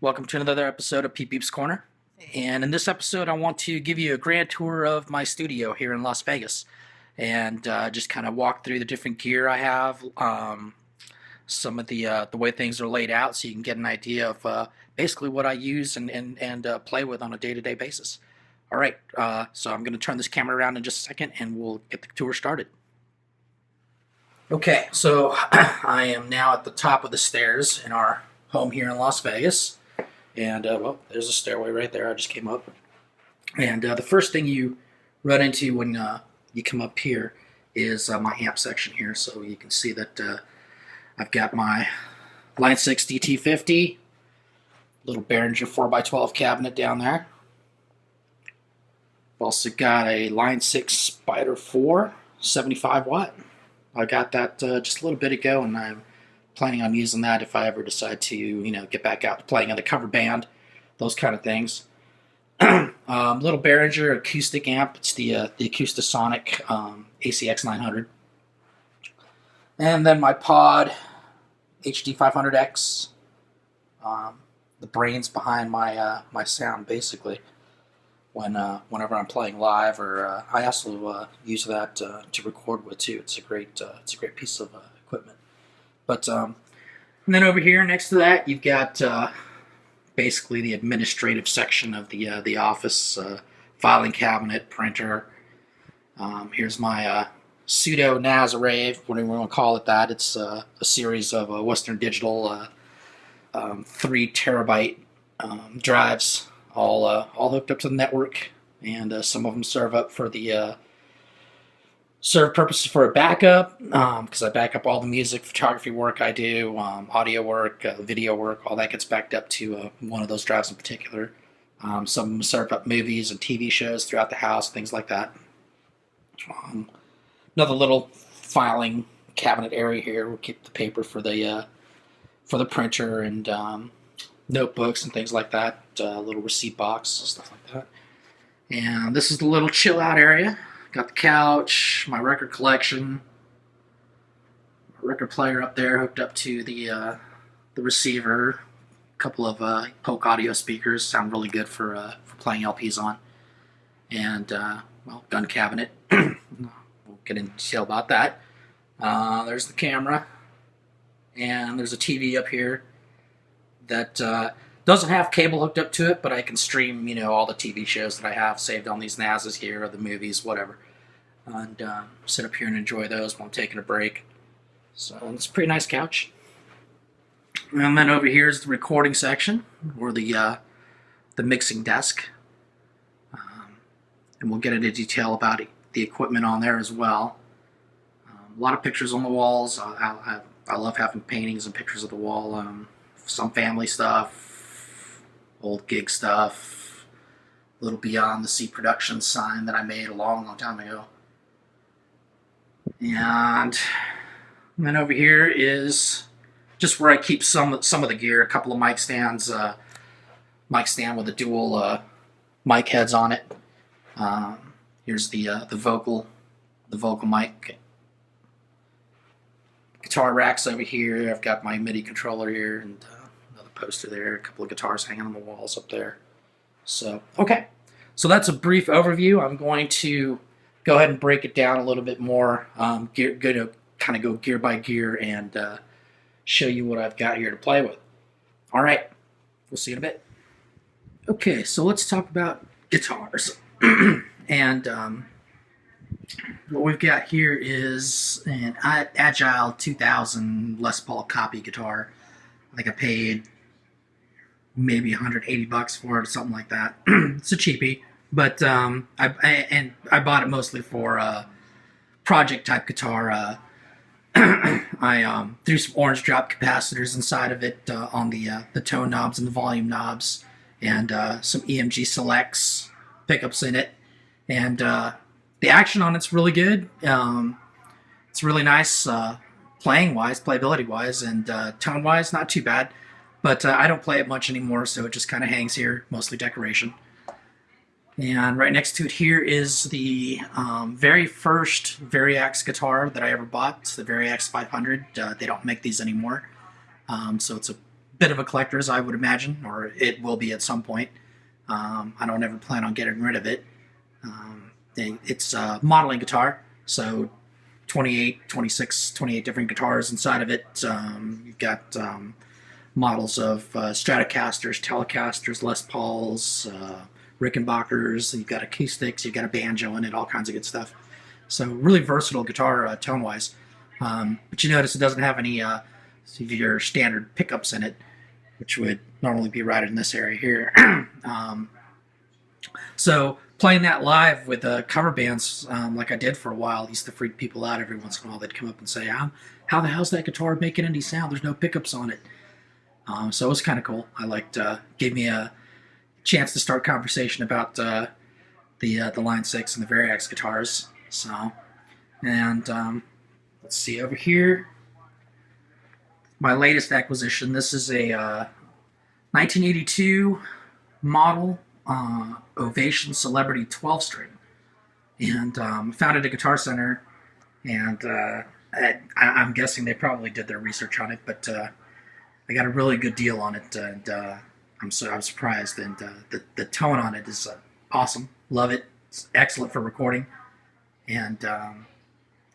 Welcome to another episode of Peep Peep's Corner. And in this episode, I want to give you a grand tour of my studio here in Las Vegas and just kind of walk through the different gear I have, some of the way things are laid out so you can get an idea of basically what I use and play with on a day-to-day basis. All right, so I'm going to turn this camera around in just a second and we'll get the tour started. Okay, so I am now at the top of the stairs in our home here in Las Vegas. And, well, there's a stairway right there. I just came up. And the first thing you run into when you come up here is my amp section here. So you can see that I've got my Line 6 DT50, little Behringer 4x12 cabinet down there. I've also got a Line 6 Spider 4, 75 watt. I got that just a little bit ago, and I'm planning on using that if I ever decide to, get back out to playing on the cover band, those kind of things. Little Behringer acoustic amp. It's the Acoustasonic ACX 900. And then my Pod HD 500X. The brains behind my my sound, basically. Whenever I'm playing live, or I also use that to record with too. It's a great piece of equipment. But and then over here next to that, you've got basically the administrative section of the office, filing cabinet, printer. Here's my pseudo NAS array, whatever you want to call it. That it's a series of Western Digital 3 terabyte drives, all hooked up to the network, and some of them serve up for the serve purposes for a backup, because I back up all the music, photography work I do, audio work, video work, all that gets backed up to one of those drives in particular. Some of them serve up movies and TV shows throughout the house, things like that. Another little filing cabinet area here. We'll keep the paper for the printer and notebooks and things like that. A little receipt box, stuff like that. And this is the little chill out area. Got the couch, my record collection, my record player up there hooked up to the receiver, a couple of Polk audio speakers, sound really good for playing LPs on, and well, gun cabinet. We'll get into detail about that. There's the camera, and there's a TV up here that doesn't have cable hooked up to it, but I can stream, all the TV shows that I have saved on these NASs here, or the movies, whatever, and sit up here and enjoy those while I'm taking a break. So it's a pretty nice couch. And then over here is the recording section, or the mixing desk, and we'll get into detail about the equipment on there as well. A lot of pictures on the walls. I love having paintings and pictures of the wall. Some family stuff, old gig stuff, a little Beyond the Sea production sign that I made a long time ago. And then over here is just where I keep some of the gear. A couple of mic stands, mic stand with a dual mic heads on it. Here's the vocal mic. Guitar racks over here. I've got my MIDI controller here, and another poster there. A couple of guitars hanging on the walls up there. So, okay. So that's a brief overview. I'm going to go ahead and break it down a little bit more. Going to kind of go gear by gear and show you what I've got here to play with. All right. We'll see you in a bit. Okay, so let's talk about guitars. And what we've got here is an Agile 2000 Les Paul copy guitar. I think I paid maybe $180 for it, or something like that. It's a cheapie, but I bought it mostly for a project type guitar. I threw some orange drop capacitors inside of it on the tone knobs and the volume knobs, and some EMG selects pickups in it, and the action on it's really good. It's really nice playing-wise, playability-wise, and tone-wise, not too bad. But I don't play it much anymore, so it just kind of hangs here, mostly decoration. And right next to it here is the very first Variax guitar that I ever bought. It's the Variax 500. They don't make these anymore. So it's a bit of a collector, as I would imagine, or it will be at some point. I don't ever plan on getting rid of it. It's a modeling guitar, so 28, 26, 28 different guitars inside of it. You've got models of Stratocasters, Telecasters, Les Pauls, Rickenbackers. You've got acoustics, you've got a banjo in it, all kinds of good stuff. So really versatile guitar tone-wise. But you notice it doesn't have any of your standard pickups in it, which would normally be right in this area here. So playing that live with cover bands, like I did for a while, used to freak people out. Every once in a while they'd come up and say, how the hell's that guitar making any sound? There's no pickups on it. So it was kind of cool. I liked, gave me a chance to start conversation about the Line 6 and the Variax guitars. So, and let's see over here. My latest acquisition. This is a 1982 model Ovation Celebrity 12-string, and found it at a Guitar Center, and I'm guessing they probably did their research on it, but I got a really good deal on it, and I'm surprised, and the tone on it is awesome. Love it. It's excellent for recording, and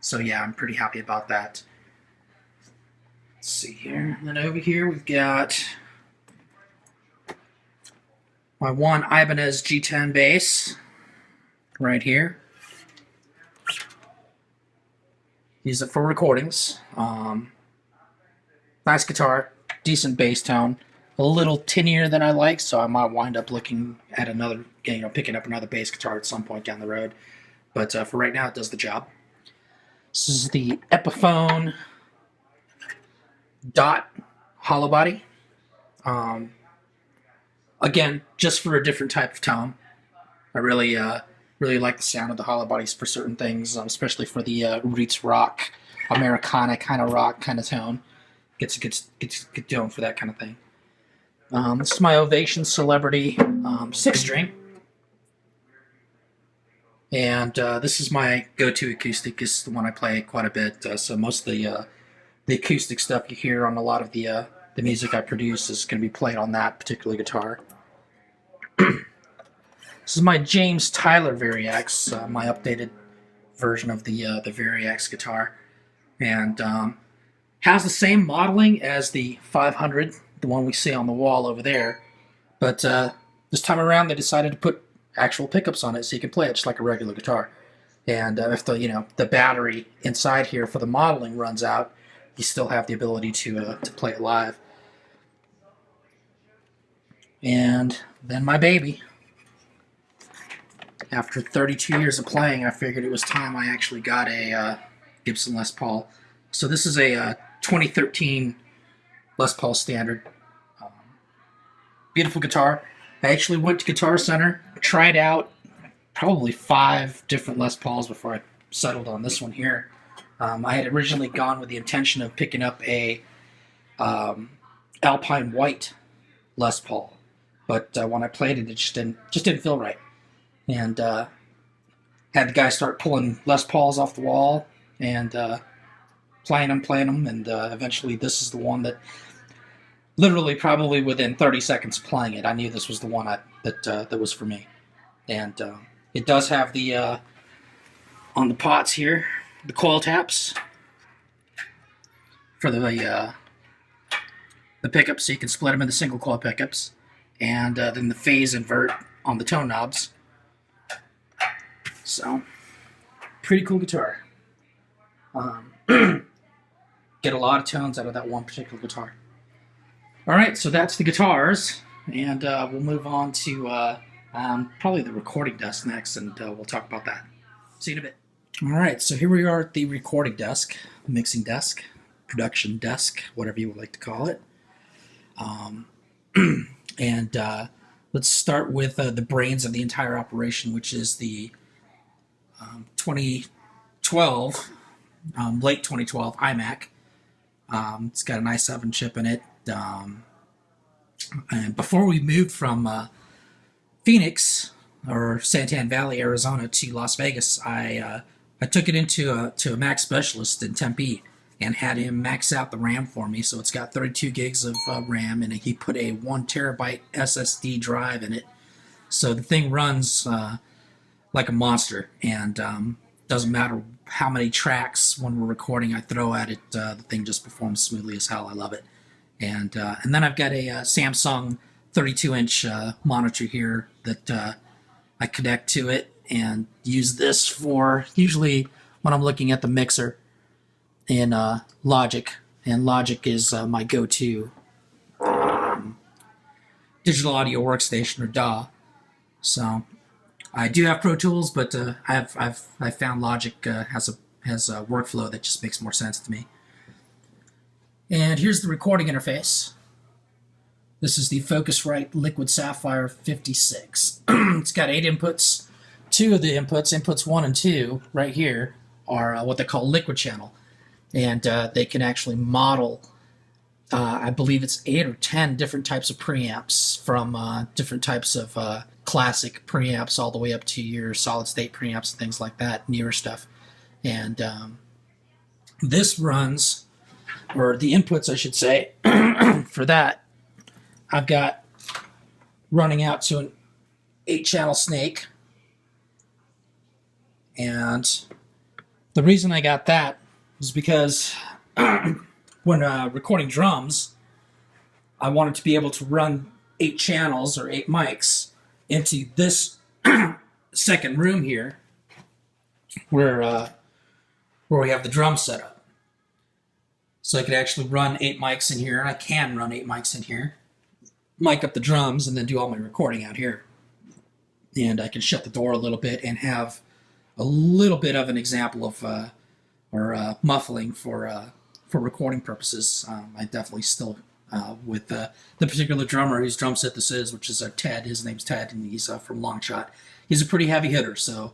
so yeah, I'm pretty happy about that. Let's see here. And then over here we've got my one Ibanez G10 bass right here. Use it for recordings. Nice guitar, decent bass tone. A little tinnier than I like, so I might wind up looking at another, picking up another bass guitar at some point down the road. But for right now, it does the job. This is the Epiphone Dot hollow body. Again, just for a different type of tone. I really like the sound of the hollow bodies for certain things, especially for the roots rock, Americana kind of rock kind of tone. Gets a good tone for that kind of thing. This is my Ovation Celebrity 6-string. And this is my go-to acoustic. This is the one I play quite a bit. So most of the acoustic stuff you hear on a lot of the music I produce is going to be played on that particular guitar. This is my James Tyler Variax, my updated version of the Variax guitar, and has the same modeling as the 500, the one we see on the wall over there, but this time around they decided to put actual pickups on it so you can play it just like a regular guitar. And if the battery inside here for the modeling runs out, you still have the ability to play it live. And then my baby. After 32 years of playing, I figured it was time I actually got a Gibson Les Paul. So this is a 2013 Les Paul Standard. Beautiful guitar. I actually went to Guitar Center, tried out probably 5 different Les Pauls before I settled on this one here. I had originally gone with the intention of picking up a Alpine White Les Paul, but when I played it, it just didn't feel right. And had the guy start pulling Les Pauls off the wall and playing them, and eventually this is the one that literally probably within 30 seconds of playing it, I knew this was the one that was for me. And it does have the on the pots here, the coil taps for the pickups, so you can split them into single coil pickups, and then the phase invert on the tone knobs. So, pretty cool guitar. Get a lot of tones out of that one particular guitar. Alright, so that's the guitars, and we'll move on to probably the recording desk next, and we'll talk about that. See you in a bit. Alright, so here we are at the recording desk, mixing desk, production desk, whatever you would like to call it. And let's start with the brains of the entire operation, which is the 2012, late 2012 iMac. It's got an i7 chip in it. And before we moved from Phoenix or Santan Valley, Arizona to Las Vegas, I took it into a Mac specialist in Tempe, and had him max out the RAM for me. So it's got 32 gigs of RAM, and he put a 1 terabyte SSD drive in it. So the thing runs like a monster, and doesn't matter how many tracks when we're recording I throw at it, the thing just performs smoothly as hell. I love it. And then I've got a Samsung 32-inch monitor here that I connect to it and use this for usually when I'm looking at the mixer in Logic. And Logic is my go-to digital audio workstation, or DAW. So I do have Pro Tools, but I've found Logic has a workflow that just makes more sense to me. And here's the recording interface. This is the Focusrite Liquid Sapphire 56. It's got 8 inputs. 2 of the inputs 1 and 2, right here, are what they call liquid channel. And they can actually model, I believe it's 8 or 10 different types of preamps, from different types of classic preamps all the way up to your solid state preamps and things like that, newer stuff. And this runs, or the inputs I should say, for that, I've got running out to an 8-channel snake. And the reason I got that is because when recording drums, I wanted to be able to run 8 channels or 8 mics into this second room here where we have the drum set up. So I could actually run 8 mics in here, and I can run 8 mics in here, mic up the drums, and then do all my recording out here. And I can shut the door a little bit and have a little bit of an example of muffling for recording purposes. I definitely still, with the particular drummer whose drum set this is, which is Ted. His name's Ted, and he's from Longshot. He's a pretty heavy hitter, so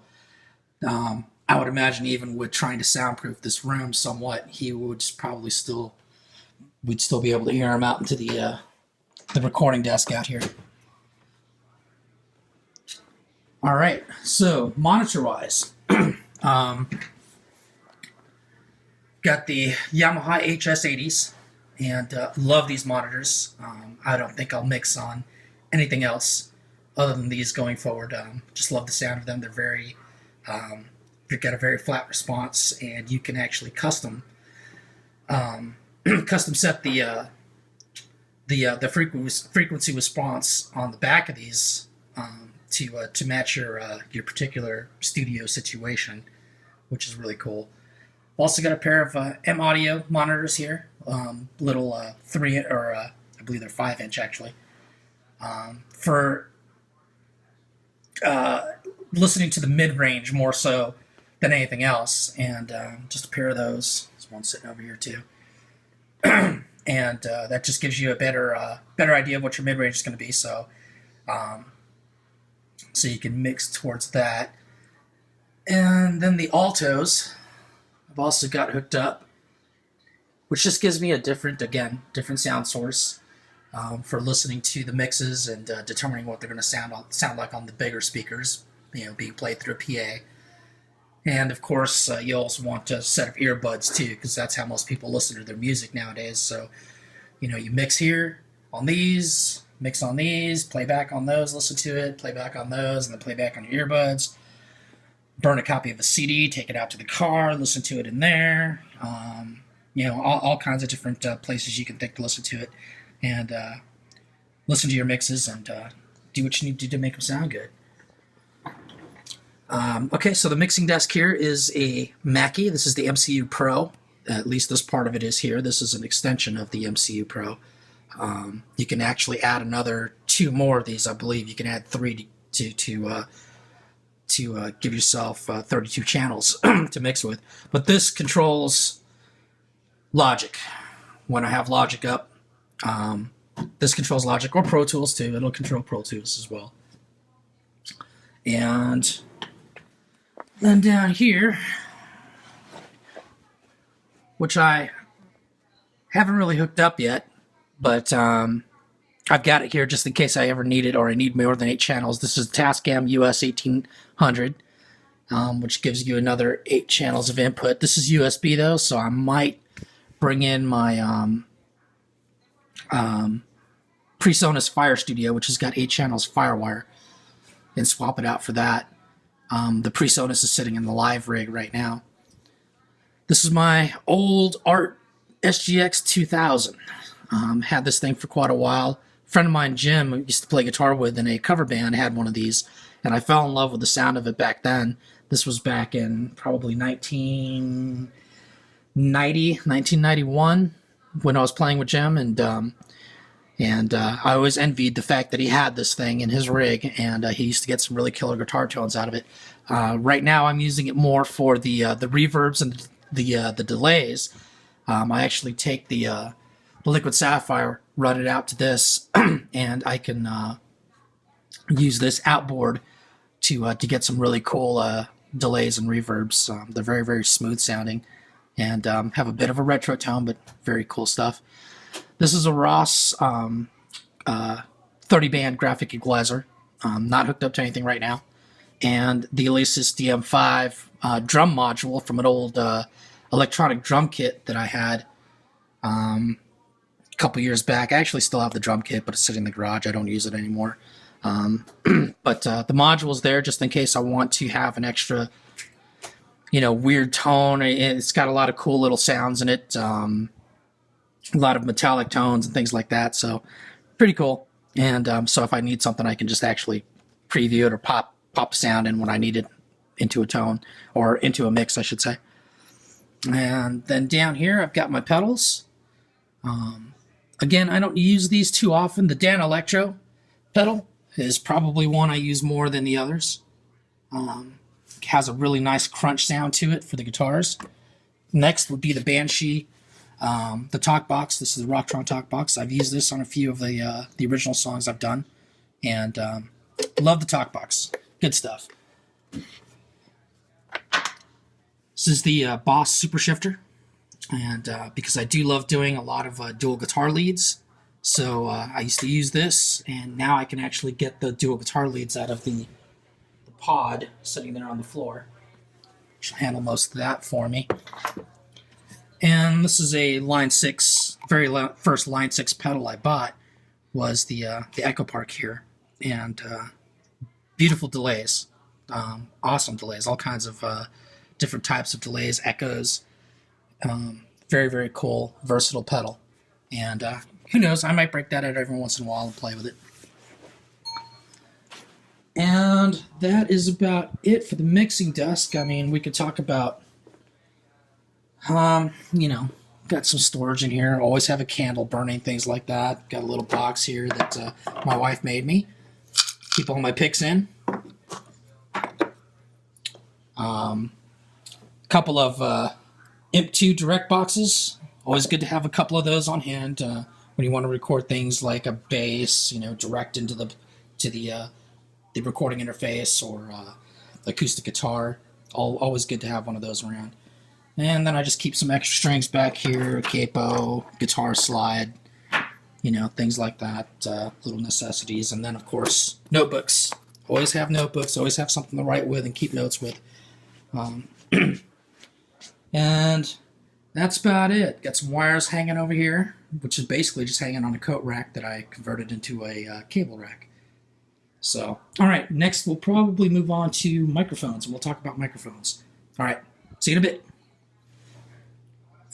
I would imagine even with trying to soundproof this room somewhat, he would probably we'd still be able to hear him out into the recording desk out here. All right, so monitor-wise, got the Yamaha HS80s, and love these monitors. I don't think I'll mix on anything else other than these going forward. Just love the sound of them. They're very, they've got a very flat response, and you can actually custom set the frequency response on the back of these to match your particular studio situation, which is really cool. Also got a pair of M Audio monitors here, little 3 or I believe they're 5-inch actually, for listening to the mid-range more so than anything else, and just a pair of those. There's one sitting over here too. And that just gives you a better idea of what your mid-range is going to be, so you can mix towards that. And then the altos I've also got hooked up, which just gives me a different sound source for listening to the mixes and determining what they're going to sound like on the bigger speakers, being played through a PA. And of course, you also want a set of earbuds too, because that's how most people listen to their music nowadays. So, you mix here on these, mix on these, play back on those, listen to it, play back on those, and then play back on your earbuds. Burn a copy of a CD, take it out to the car, listen to it in there. All kinds of different places you can think to listen to it, and listen to your mixes and do what you need to do to make them sound good. Okay, so the mixing desk here is a Mackie. This is the MCU Pro. At least this part of it is here. This is an extension of the MCU Pro. You can actually add another 2 more of these. I believe you can add 3 to give yourself 32 channels to mix with. But this controls Logic. When I have Logic up, this controls Logic, or Pro Tools too. It'll control Pro Tools as well. And then down here, which I haven't really hooked up yet, but I've got it here just in case I ever need it, or I need more than 8 channels. This is Tascam US 1800, which gives you another 8 channels of input. This is USB though, so I might bring in my PreSonus Fire Studio, which has got 8 channels Firewire, and swap it out for that. The PreSonus is sitting in the live rig right now. This is my old Art SGX 2000. Had this thing for quite a while. A friend of mine, Jim, who used to play guitar with in a cover band, had one of these, and I fell in love with the sound of it back then. This was back in probably 1991 when I was playing with Jim, and I always envied the fact that he had this thing in his rig, and he used to get some really killer guitar tones out of it. Right now, I'm using it more for the reverbs and the delays. I actually take the Liquid Sapphire, run it out to this, and I can use this outboard to get some really cool delays and reverbs. They're very, very smooth sounding, and have a bit of a retro tone, but very cool stuff. This is a Ross 30-band graphic equalizer, not hooked up to anything right now, and the Alesis DM5 drum module from an old electronic drum kit that I had a couple years back. I actually still have the drum kit, but it's sitting in the garage. I don't use it anymore. But the module's there just in case I want to have an extra, weird tone. It's got a lot of cool little sounds in it, a lot of metallic tones and things like that. So pretty cool. And so if I need something, I can just actually preview it or pop a sound in when I need it into a tone, or into a mix, I should say. And then down here, I've got my pedals. Again, I don't use these too often. The Dan Electro pedal is probably one I use more than the others. Has a really nice crunch sound to it for the guitars. Next would be the Banshee, the talk box. This is the Rocktron talk box. I've used this on a few of the original songs I've done, and love the talk box. Good stuff. This is the Boss Super Shifter, and because I do love doing a lot of dual guitar leads, so I used to use this, and now I can actually get the dual guitar leads out of the pod sitting there on the floor, which will handle most of that for me. And this is a Line 6, first Line 6 pedal I bought was the Echo Park here, and beautiful delays, awesome delays, all kinds of different types of delays, echoes. Very, very cool, versatile pedal. And who knows, I might break that out every once in a while and play with it. And that is about it for the mixing desk. I mean, we could talk about, got some storage in here. Always have a candle burning, things like that. Got a little box here that my wife made me. Keep all my picks in. Couple of Imp2 direct boxes. Always good to have a couple of those on hand when you want to record things like a bass, direct into the recording interface, or acoustic guitar. Always good to have one of those around. And then I just keep some extra strings back here, a capo, guitar slide, things like that, little necessities. And then, of course, notebooks. Always have notebooks, always have something to write with and keep notes with. And that's about it. Got some wires hanging over here, which is basically just hanging on a coat rack that I converted into a cable rack. So, all right, next we'll probably move on to microphones, and we'll talk about microphones. All right, see you in a bit.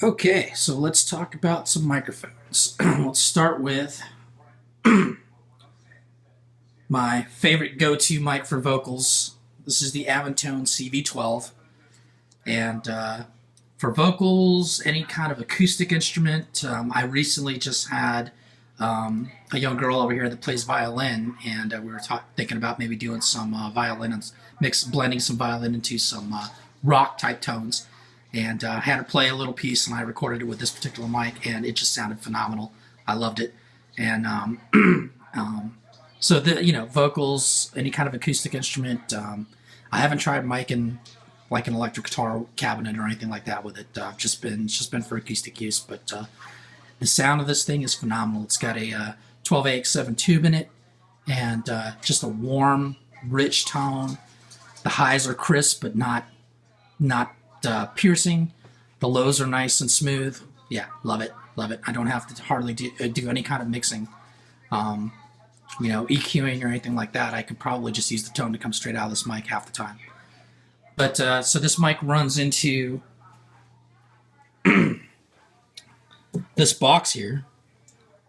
Okay, so let's talk about some microphones. Let's start with my favorite go-to mic for vocals. This is the Avantone CV12. And for vocals, any kind of acoustic instrument, I recently just had a young girl over here that plays violin, and we were thinking about maybe doing some violin and blending some violin into some rock type tones. And I had her play a little piece, and I recorded it with this particular mic, and it just sounded phenomenal. I loved it. And so vocals, any kind of acoustic instrument. I haven't tried micing like an electric guitar cabinet or anything like that with it. It's just been for acoustic use, but the sound of this thing is phenomenal. It's got a 12AX7 tube in it, and just a warm, rich tone. The highs are crisp, but not piercing. The lows are nice and smooth. Yeah, love it, love it. I don't have to hardly do any kind of mixing, EQing or anything like that. I could probably just use the tone to come straight out of this mic half the time. But so this mic runs into this box here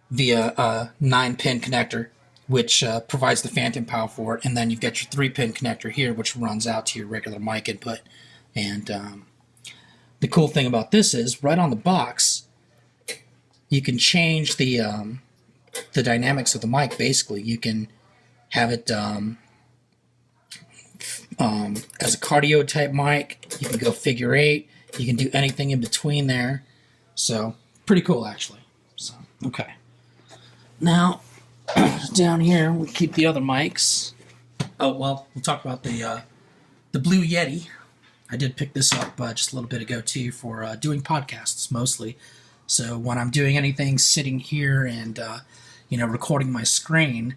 via a 9-pin connector, which provides the phantom power for it, and then you've got your 3-pin connector here, which runs out to your regular mic input. And the cool thing about this is, right on the box, you can change the dynamics of the mic. Basically, you can have it as a cardio type mic. You can go figure 8. You can do anything in between there. So pretty cool, actually. So okay. Now down here we keep the other mics. Oh well, we'll talk about the Blue Yeti. I did pick this up just a little bit ago too for doing podcasts mostly. So when I'm doing anything sitting here and recording my screen,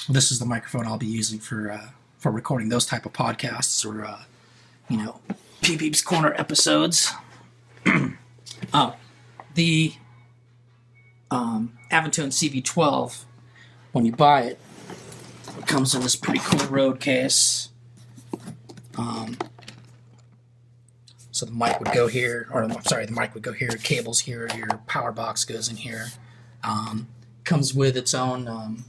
this is the microphone I'll be using for recording those type of podcasts or Peep Peep's Corner episodes. Oh, the Aventone CV12, when you buy it, it comes in this pretty cool Rode case. So the mic would go here, the mic would go here, cables here, your power box goes in here. Comes with its own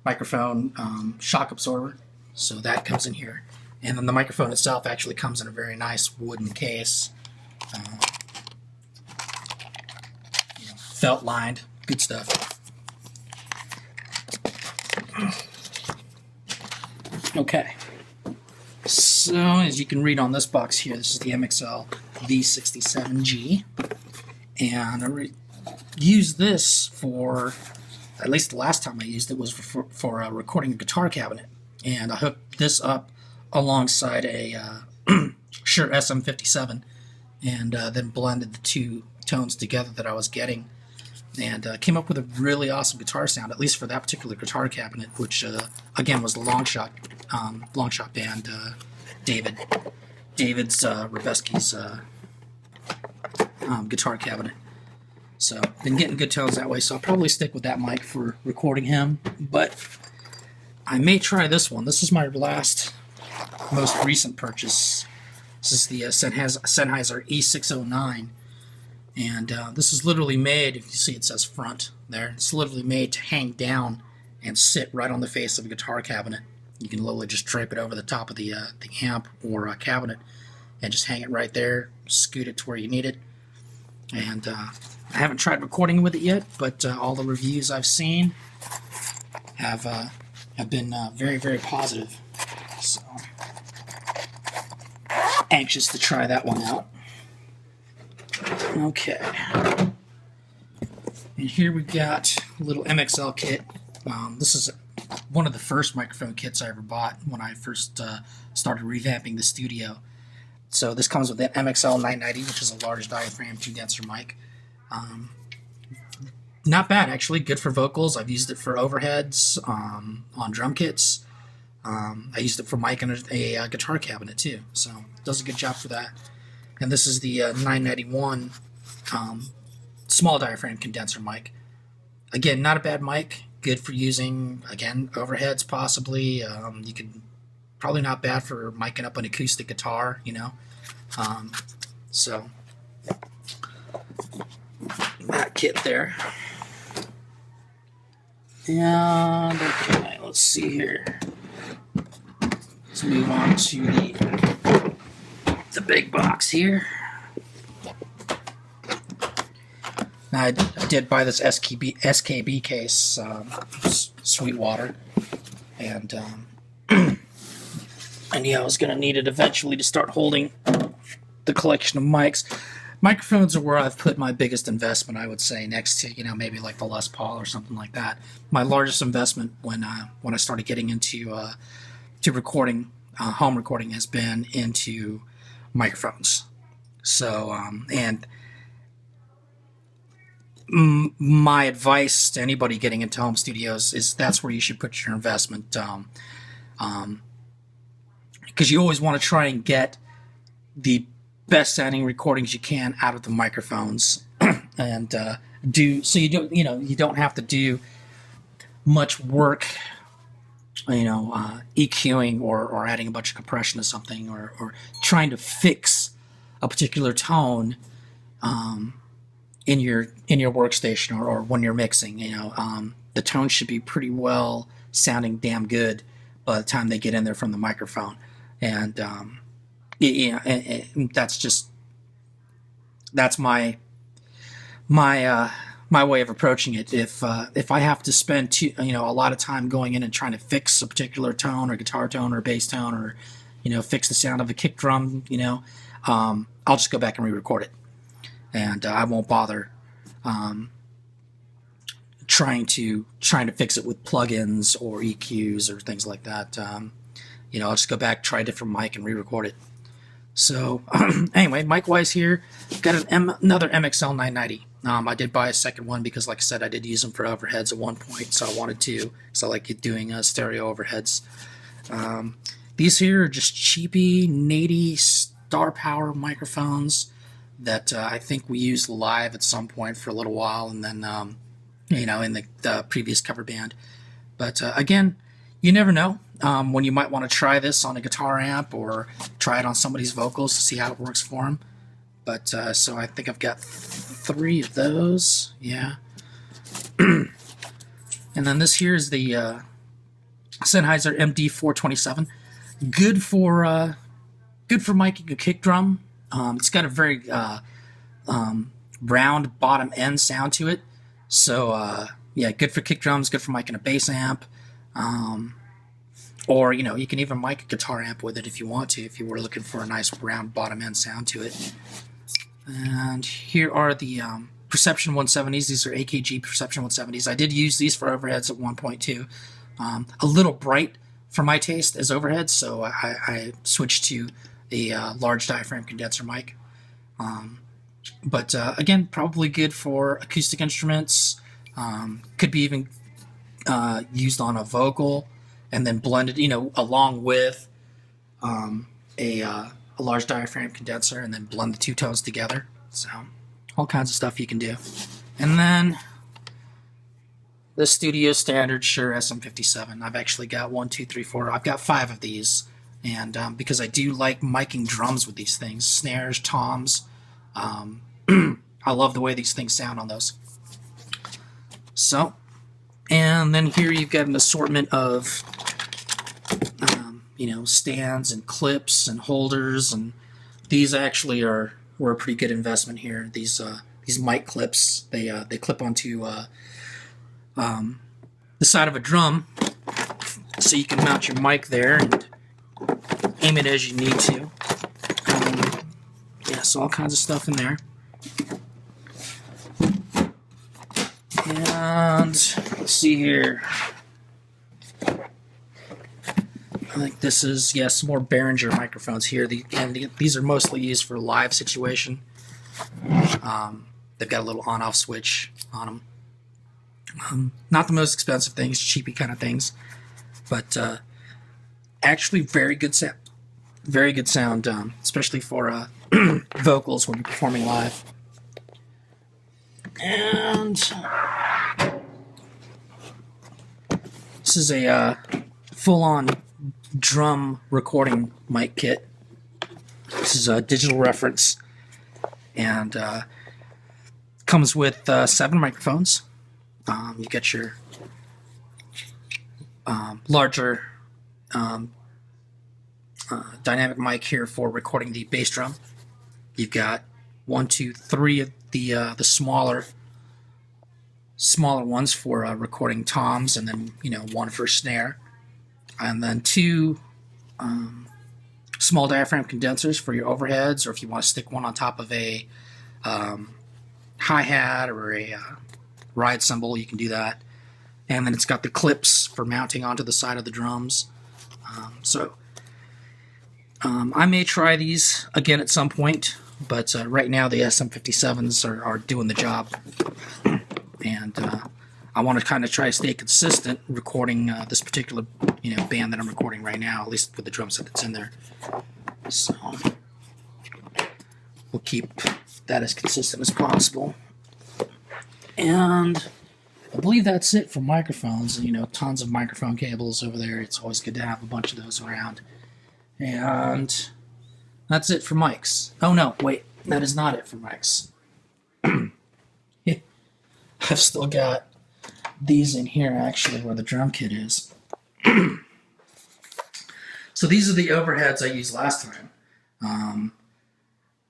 microphone shock absorber, so that comes in here. And then the microphone itself actually comes in a very nice wooden case. Felt lined, good stuff. Okay. So, as you can read on this box here, this is the MXL V67G, and I used this for, at least the last time I used it was for recording a guitar cabinet, and I hooked this up alongside a Shure SM57, and then blended the two tones together that I was getting, and came up with a really awesome guitar sound, at least for that particular guitar cabinet, which again was the Longshot band, David's Rebesky's guitar cabinet. So been getting good tones that way, so I'll probably stick with that mic for recording him, but I may try this one. This is my most recent purchase. This is the Sennheiser E609. And this is literally made, if you see it says front there, it's literally made to hang down and sit right on the face of a guitar cabinet. You can literally just drape it over the top of the amp or cabinet and just hang it right there, scoot it to where you need it. And I haven't tried recording with it yet, but all the reviews I've seen have been very, very positive. So anxious to try that one out. Okay, and here we've got a little MXL kit. This is one of the first microphone kits I ever bought when I first started revamping the studio. So this comes with an MXL 990, which is a large diaphragm condenser mic. Not bad, actually. Good for vocals. I've used it for overheads on drum kits. I used it for mic in a guitar cabinet too, so it does a good job for that. And this is the 991 small diaphragm condenser mic. Again, not a bad mic. Good for using, again, overheads possibly. You could probably not bad for micing up an acoustic guitar, So that kit there. And okay, let's see here. Let's move on to the big box here. Now I did buy this SKB case, Sweetwater, and I knew I was going to need it eventually to start holding the collection of mics. Microphones are where I've put my biggest investment, I would say, next to maybe like the Les Paul or something like that. My largest investment when I started getting into to recording, home recording, has been into microphones. So and my advice to anybody getting into home studios is that's where you should put your investment, because you always want to try and get the best sounding recordings you can out of the microphones, and do so you don't have to do much work, EQing or adding a bunch of compression to something, or trying to fix a particular tone in your workstation, or when you're mixing. The tone should be pretty well sounding damn good by the time they get in there from the microphone, and that's my way of approaching it. If I have to spend a lot of time going in and trying to fix a particular tone or guitar tone or bass tone, or fix the sound of a kick drum, I'll just go back and re-record it, and I won't bother trying to fix it with plugins or EQs or things like that. I'll just go back, try a different mic, and re-record it. So anyway, mic-wise here, got another MXL 990. I did buy a second one because, like I said, I did use them for overheads at one point, so I wanted to, because I like doing stereo overheads. These here are just cheapy, natty Star Power microphones that I think we used live at some point for a little while, and then, in the previous cover band. But again, you never know when you might want to try this on a guitar amp or try it on somebody's vocals to see how it works for them. But so I think I've got 3 of those, yeah. And then this here is the Sennheiser MD427. Good for miking a kick drum. It's got a very round bottom end sound to it. So yeah, good for kick drums, good for miking a bass amp. Or you can even mic a guitar amp with it if you want to, if you were looking for a nice round bottom end sound to it. And here are the Perception 170s. These are AKG Perception 170s. I did use these for overheads at one point too. A little bright for my taste as overheads, so I switched to a large diaphragm condenser mic. But again, probably good for acoustic instruments. Could be even used on a vocal, and then blended, along with a large diaphragm condenser, and then blend the 2 tones together. So all kinds of stuff you can do. And then the studio standard Shure SM57. I've actually got 1, 2, 3, 4. I've got 5 of these, and because I do like miking drums with these things, snares, toms. I love the way these things sound on those. So, and then here you've got an assortment of stands and clips and holders, and these actually were a pretty good investment here. These mic clips, they clip onto the side of a drum, so you can mount your mic there and aim it as you need to. Yeah, so all kinds of stuff in there. And let's see here. I think this is, some more Behringer microphones here. These are mostly used for live situation. They've got a little on-off switch on them. Not the most expensive things, cheapy kind of things, but actually very good sound. Very good sound, especially for vocals when you're performing live. And this is a full-on drum recording mic kit. This is a digital reference, and comes with 7 microphones. You get your larger dynamic mic here for recording the bass drum. You've got 1, 2, 3 of the smaller ones for recording toms, and then 1 for snare, and then 2 small diaphragm condensers for your overheads, or if you want to stick one on top of a hi-hat or a ride cymbal, you can do that. And then it's got the clips for mounting onto the side of the drums. I may try these again at some point, but right now the SM57s are doing the job. And I want to kind of try to stay consistent recording this particular band that I'm recording right now, at least with the drum set that's in there. So we'll keep that as consistent as possible. And I believe that's it for microphones. You know, tons of microphone cables over there. It's always good to have a bunch of those around. And that's it for mics. Oh no, wait, that is not it for mics. I've still got these in here actually where the drum kit is. So these are the overheads I used last time.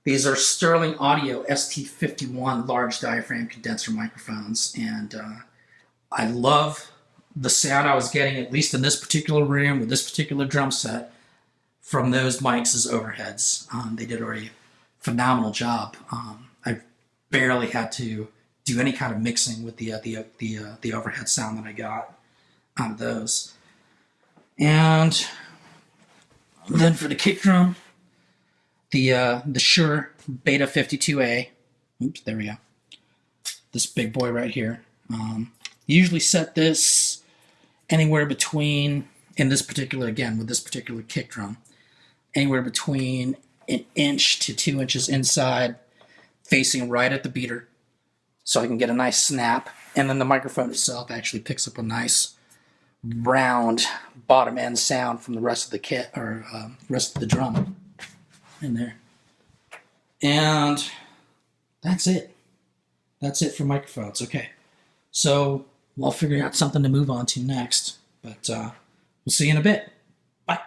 These are Sterling Audio ST51 large diaphragm condenser microphones, and I love the sound I was getting, at least in this particular room with this particular drum set, from those mics as overheads. They did a really phenomenal job. I barely had to do any kind of mixing with the overhead sound that I got out of those. And then for the kick drum, the Shure Beta 52A. Oops, there we go. This big boy right here. Usually set this anywhere between, in this particular, again, with this particular kick drum, anywhere between 1 inch to 2 inches inside, facing right at the beater, so I can get a nice snap. And then the microphone itself actually picks up a nice round bottom end sound from the rest of the kit, or rest of the drum in there. And that's it. That's it for microphones. Okay, so we'll figure out something to move on to next, but we'll see you in a bit. Bye.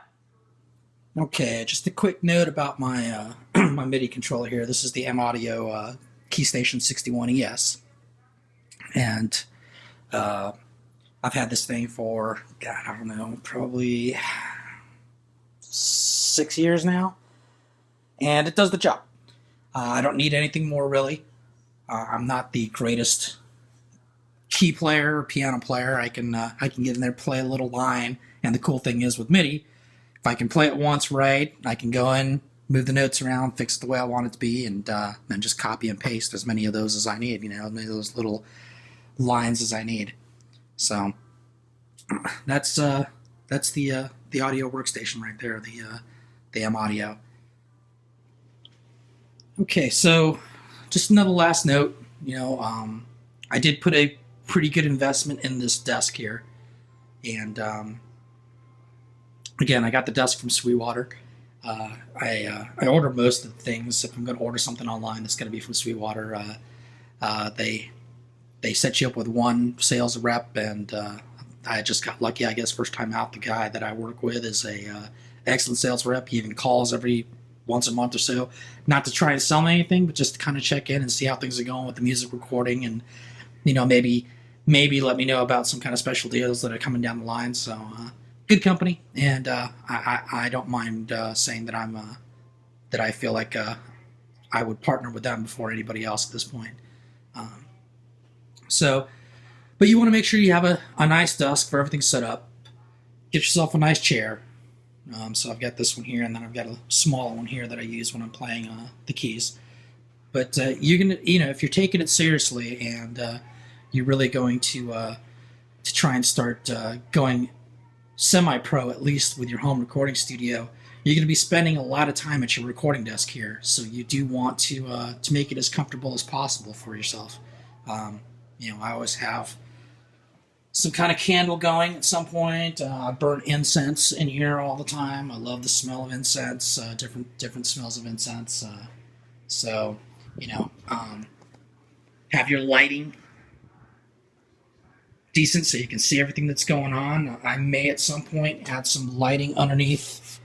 Okay, just a quick note about my my MIDI controller here. This is the M-Audio Keystation 61ES, and I've had this thing for, God, I don't know, probably 6 years now, and it does the job. I don't need anything more, really. I'm not the greatest key player or piano player. I can get in there, play a little line, and the cool thing is with MIDI, if I can play it once right, I can go in, move the notes around, fix it the way I want it to be, and then just copy and paste as many of those as I need, as many of those little lines as I need. So that's the audio workstation right there, the M-Audio. Okay, so just another last note. I did put a pretty good investment in this desk here, and again, I got the desk from Sweetwater. I order most of the things. If I'm going to order something online, it's going to be from Sweetwater. They set you up with one sales rep, and I just got lucky, I guess, first time out. The guy that I work with is a excellent sales rep. He even calls every once a month or so, not to try and sell me anything, but just to kind of check in and see how things are going with the music recording, and maybe let me know about some kind of special deals that are coming down the line. So good company, and I don't mind saying that that I feel like I would partner with them before anybody else at this point. But you want to make sure you have a nice desk for everything set up. Get yourself a nice chair. So I've got this one here, and then I've got a smaller one here that I use when I'm playing the keys. But you're gonna, if you're taking it seriously and you're really going to try and start going semi-pro, at least with your home recording studio, you're going to be spending a lot of time at your recording desk here. So you do want to make it as comfortable as possible for yourself. I always have some kind of candle going at some point. I burn incense in here all the time. I love the smell of incense, different smells of incense. Have your lighting decent so you can see everything that's going on. I may at some point add some lighting underneath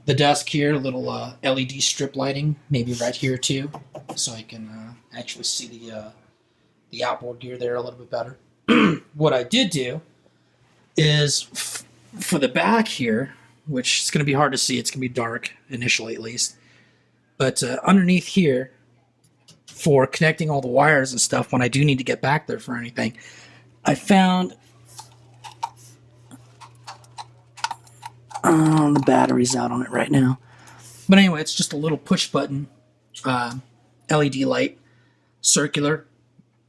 the desk here, a little LED strip lighting, maybe right here too, so I can actually see the outboard gear there a little bit better. What I did do is for the back here, which is going to be hard to see, it's going to be dark initially at least, but underneath here, for connecting all the wires and stuff when I do need to get back there for anything, I found the battery's out on it right now. But anyway, it's just a little push button LED light, circular,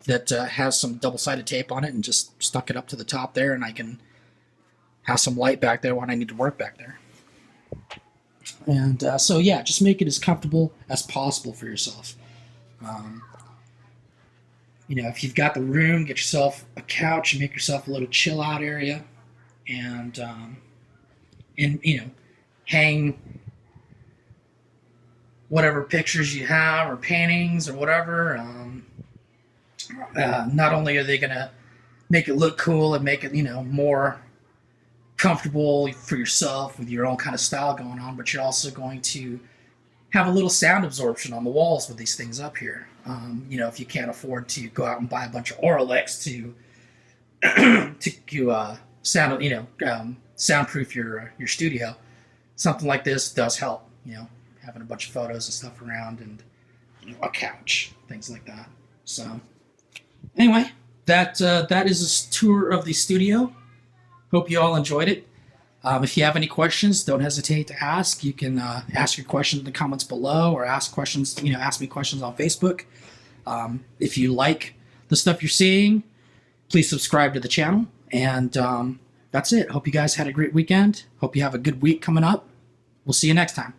that has some double-sided tape on it, and just stuck it up to the top there, and I can have some light back there when I need to work back there. And so yeah, just make it as comfortable as possible for yourself. Um, if you've got the room, get yourself a couch and make yourself a little chill out area, and hang whatever pictures you have or paintings or whatever. Not only are they gonna make it look cool and make it more comfortable for yourself with your own kind of style going on, but you're also going to have a little sound absorption on the walls with these things up here. If you can't afford to go out and buy a bunch of Auralex to soundproof your studio, something like this does help. Having a bunch of photos and stuff around, and a couch, things like that. So anyway, that is a tour of the studio. Hope you all enjoyed it. If you have any questions, don't hesitate to ask. You can ask your questions in the comments below, or ask me questions on Facebook. If you like the stuff you're seeing, please subscribe to the channel. And that's it. Hope you guys had a great weekend. Hope you have a good week coming up. We'll see you next time.